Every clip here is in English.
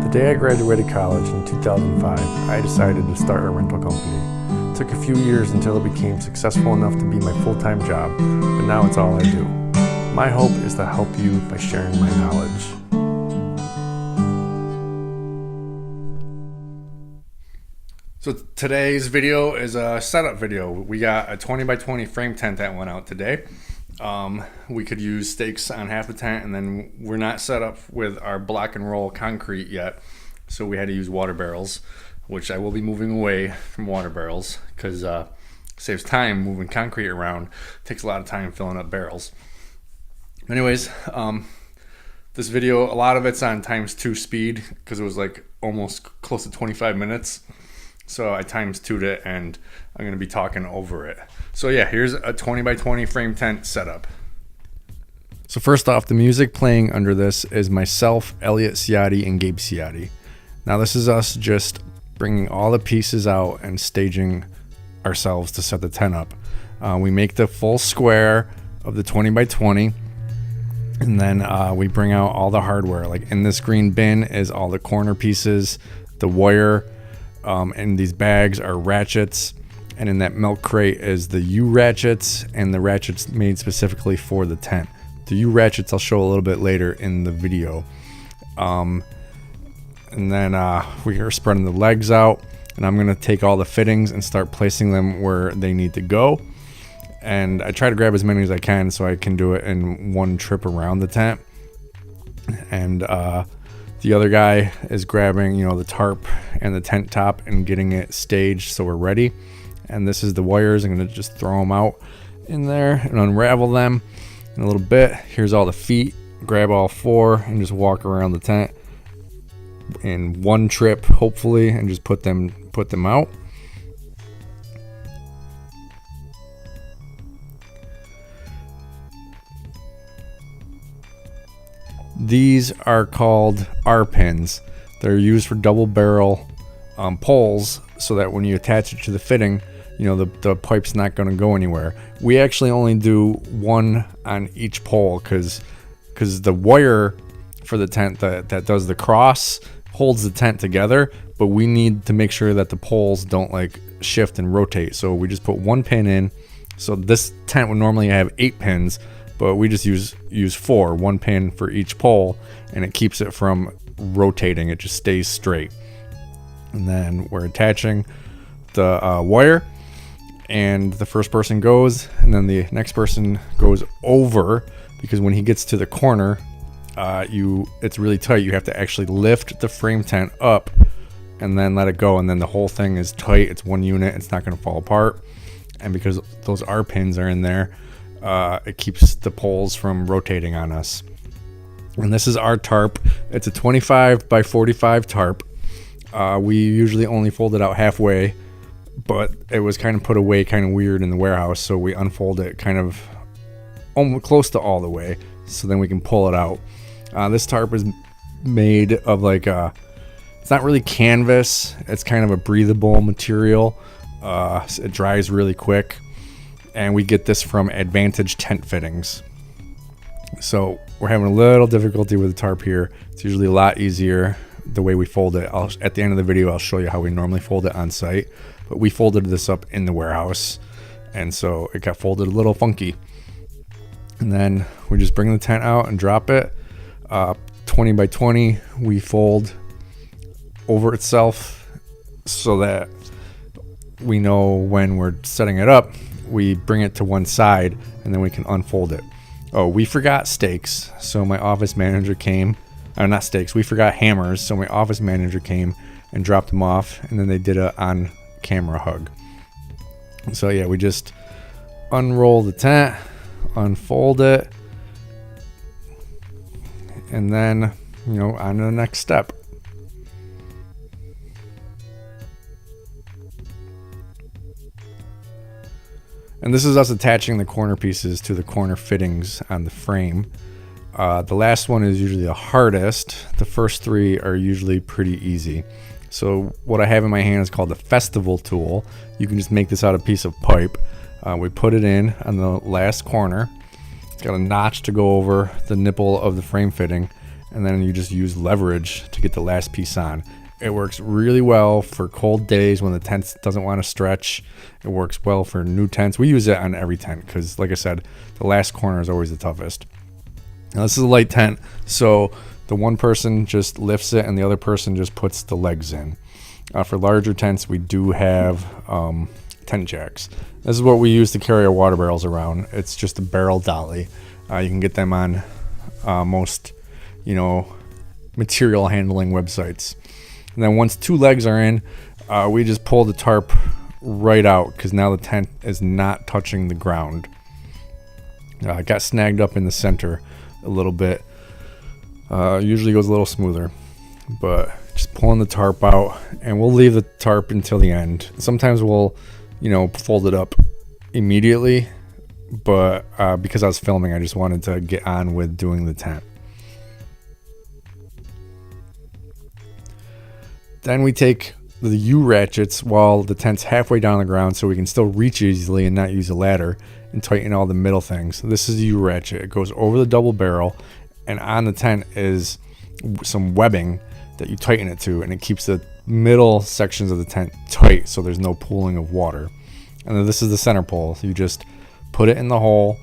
The day I graduated college in 2005, I decided to start a rental company. It took a few years until it became successful enough to be my full-time job, but now it's all I do. My hope is to help you by sharing my knowledge. So today's video is a setup video. We got a 20 by 20 frame tent that went out today. We could use stakes on half the tent, and then we're not set up with our block and roll concrete yet, so we had to use water barrels, which I will be moving away from water barrels because saves time moving concrete around. Takes a lot of time filling up barrels. Anyways, this video, a lot of it's on ×2 speed because it was like almost close to 25 minutes. So I ×2'd it, and I'm going to be talking over it. So yeah, here's a 20 by 20 frame tent setup. So first off, the music playing under this is myself, Elliot Ciotti, and Gabe Ciotti. Now this is us just bringing all the pieces out and staging ourselves to set the tent up. We make the full square of the 20 by 20, and then we bring out all the hardware. Like in this green bin is all the corner pieces, the wire, and these bags are ratchets, and in that milk crate is the U ratchets and the ratchets made specifically for the tent. The U ratchets I'll show a little bit later in the video. And then we are spreading the legs out, and I'm gonna take all the fittings and start placing them where they need to go. And I try to grab as many as I can so I can do it in one trip around the tent. And the other guy is grabbing, the tarp and the tent top and getting it staged so we're ready. And this is the wires. I'm going to just throw them out in there and unravel them in a little bit. Here's all the feet. Grab all four and just walk around the tent in one trip, hopefully, and just put them out. These are called R pins. They're used for double barrel poles so that when you attach it to the fitting, the pipe's not going to go anywhere. We actually only do one on each pole because the wire for the tent that does the cross holds the tent together, but we need to make sure that the poles don't like shift and rotate. So we just put one pin in. So this tent would normally have 8 pins, but we just use 4, one pin for each pole, and it keeps it from rotating. It just stays straight. And then we're attaching the wire, and the first person goes, and then the next person goes over, because when he gets to the corner, it's really tight. You have to actually lift the frame tent up and then let it go, and then the whole thing is tight. It's one unit. It's not going to fall apart. And because those R pins are in there, it keeps the poles from rotating on us. And this is our tarp. It's a 25 by 45 tarp. We usually only fold it out halfway, but it was kind of put away kind of weird in the warehouse, so we unfold it kind of almost close to all the way, so then we can pull it out. This tarp is made of it's not really canvas. It's kind of a breathable material. It dries really quick. And we get this from Advantage Tent Fittings. So we're having a little difficulty with the tarp here. It's usually a lot easier the way we fold it. At the end of the video, I'll show you how we normally fold it on site. But we folded this up in the warehouse, and so it got folded a little funky. And then we just bring the tent out and drop it. 20 by 20, we fold over itself so that we know when we're setting it up, we bring it to one side, and then we can unfold it. Oh, we forgot stakes, so my office manager came. Not stakes, we forgot hammers, so my office manager came and dropped them off, and then they did a on-camera hug. So yeah, we just unroll the tent, unfold it, and then, on to the next step. And this is us attaching the corner pieces to the corner fittings on the frame. The last one is usually the hardest. The first 3 are usually pretty easy. So what I have in my hand is called the Festival tool. You can just make this out of a piece of pipe. We put it in on the last corner. It's got a notch to go over the nipple of the frame fitting, and then you just use leverage to get the last piece on. It works really well for cold days when the tent doesn't want to stretch. It works well for new tents. We use it on every tent because, like I said, the last corner is always the toughest. Now, this is a light tent, so the one person just lifts it and the other person just puts the legs in. For larger tents, we do have tent jacks. This is what we use to carry our water barrels around. It's just a barrel dolly. You can get them on most, material handling websites. And then once 2 legs are in, we just pull the tarp right out because now the tent is not touching the ground. It got snagged up in the center a little bit. Usually goes a little smoother, but just pulling the tarp out, and we'll leave the tarp until the end. Sometimes we'll, fold it up immediately, but because I was filming, I just wanted to get on with doing the tent. Then we take the U ratchets while the tent's halfway down the ground so we can still reach easily and not use a ladder, and tighten all the middle things. This is the U ratchet. It goes over the double barrel, and on the tent is some webbing that you tighten it to, and it keeps the middle sections of the tent tight so there's no pooling of water. And then this is the center pole. So you just put it in the hole,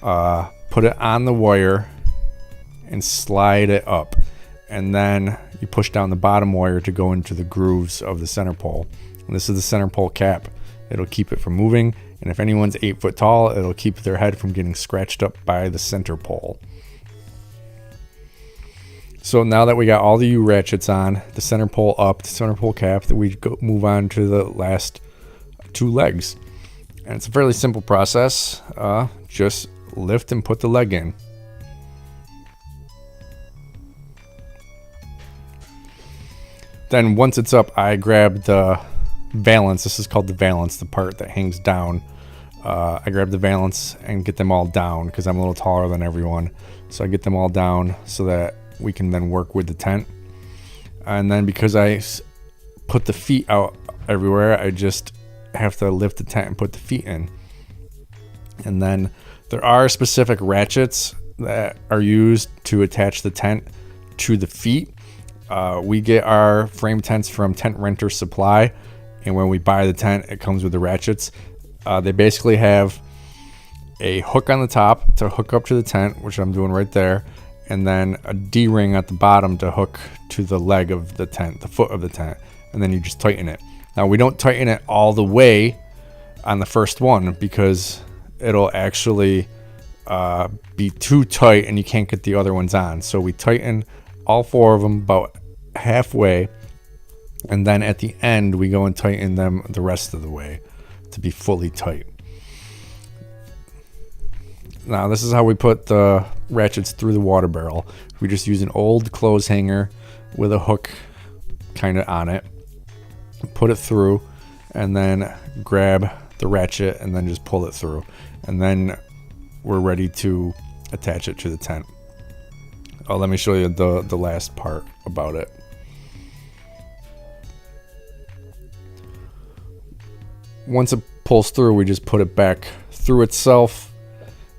put it on the wire, and slide it up. And then you push down the bottom wire to go into the grooves of the center pole. And this is the center pole cap. It'll keep it from moving, and if anyone's 8 foot tall, it'll keep their head from getting scratched up by the center pole. So now that we got all the U ratchets on, the center pole up, the center pole cap, that we move on to the last 2 legs. And it's a fairly simple process. Just lift and put the leg in. Then once it's up, I grab the valance. This is called the valance, the part that hangs down. I grab the valance and get them all down because I'm a little taller than everyone. So I get them all down so that we can then work with the tent. And then because I put the feet out everywhere, I just have to lift the tent and put the feet in. And then there are specific ratchets that are used to attach the tent to the feet. We get our frame tents from Tent Renter Supply, and when we buy the tent, it comes with the ratchets. They basically have a hook on the top to hook up to the tent, which I'm doing right there, and then a D-ring at the bottom to hook to the leg of the tent, the foot of the tent, and then you just tighten it. Now, we don't tighten it all the way on the first one because it'll actually be too tight and you can't get the other ones on. So we tighten all 4 of them about halfway, and then at the end we go and tighten them the rest of the way to be fully tight. Now this is how we put the ratchets through the water barrel. We just use an old clothes hanger with a hook kind of on it, put it through, and then grab the ratchet and then just pull it through, and then we're ready to attach it to the tent. Let me show you the last part about it. Once it pulls through, we just put it back through itself,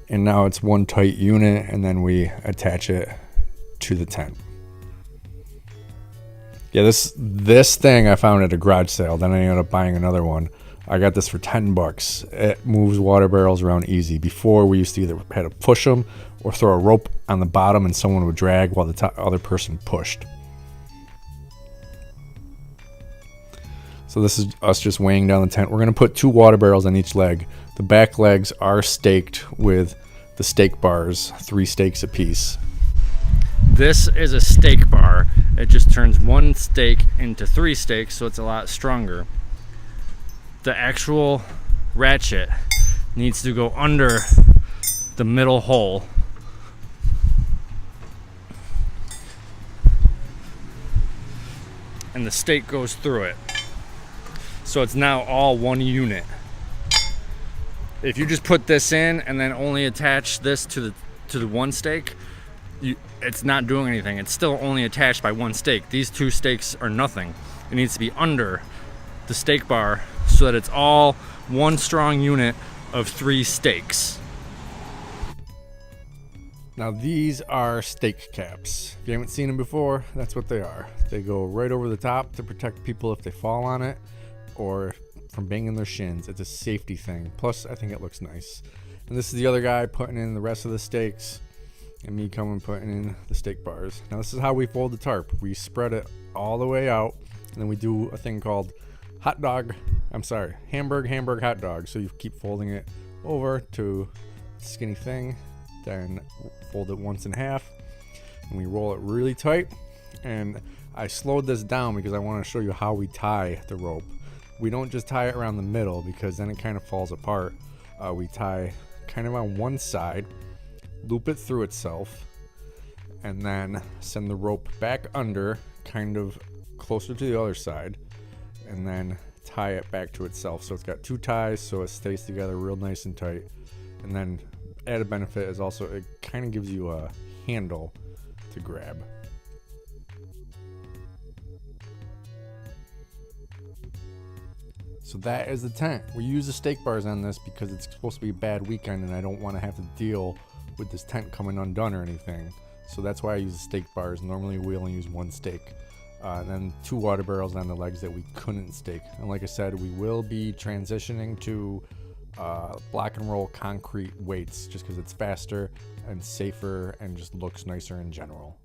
and now it's one tight unit, and then we attach it to the tent. Yeah, this thing I found at a garage sale. Then I ended up buying another one. I got this for $10. It moves water barrels around easy. Before, we used to either had to push them or throw a rope on the bottom and someone would drag while the other person pushed. So this is us just weighing down the tent. We're going to put 2 water barrels on each leg. The back legs are staked with the stake bars, 3 stakes apiece. This is a stake bar. It just turns 1 stake into 3 stakes, so it's a lot stronger. The actual ratchet needs to go under the middle hole. And the stake goes through it. So it's now all one unit. If you just put this in and then only attach this to the 1 stake, it's not doing anything. It's still only attached by 1 stake. These 2 stakes are nothing. It needs to be under the stake bar so that it's all one strong unit of 3 stakes. Now these are stake caps. If you haven't seen them before, that's what they are. They go right over the top to protect people if they fall on it or from banging their shins. It's a safety thing. Plus, I think it looks nice. And this is the other guy putting in the rest of the stakes and me coming putting in the stake bars. Now this is how we fold the tarp. We spread it all the way out and then we do a thing called hamburg hot dog. So you keep folding it over to the skinny thing, then fold it once in half and we roll it really tight. And I slowed this down because I want to show you how we tie the rope. We don't just tie it around the middle because then it kind of falls apart. We tie kind of on one side, loop it through itself, and then send the rope back under, kind of closer to the other side, and then tie it back to itself. So it's got two ties so it stays together real nice and tight. And then added benefit is also it kind of gives you a handle to grab. So that is the tent. We use the stake bars on this because it's supposed to be a bad weekend and I don't want to have to deal with this tent coming undone or anything. So that's why I use the stake bars. Normally we only use one stake. And then 2 water barrels on the legs that we couldn't stake. And like I said, we will be transitioning to block and roll concrete weights just because it's faster and safer and just looks nicer in general.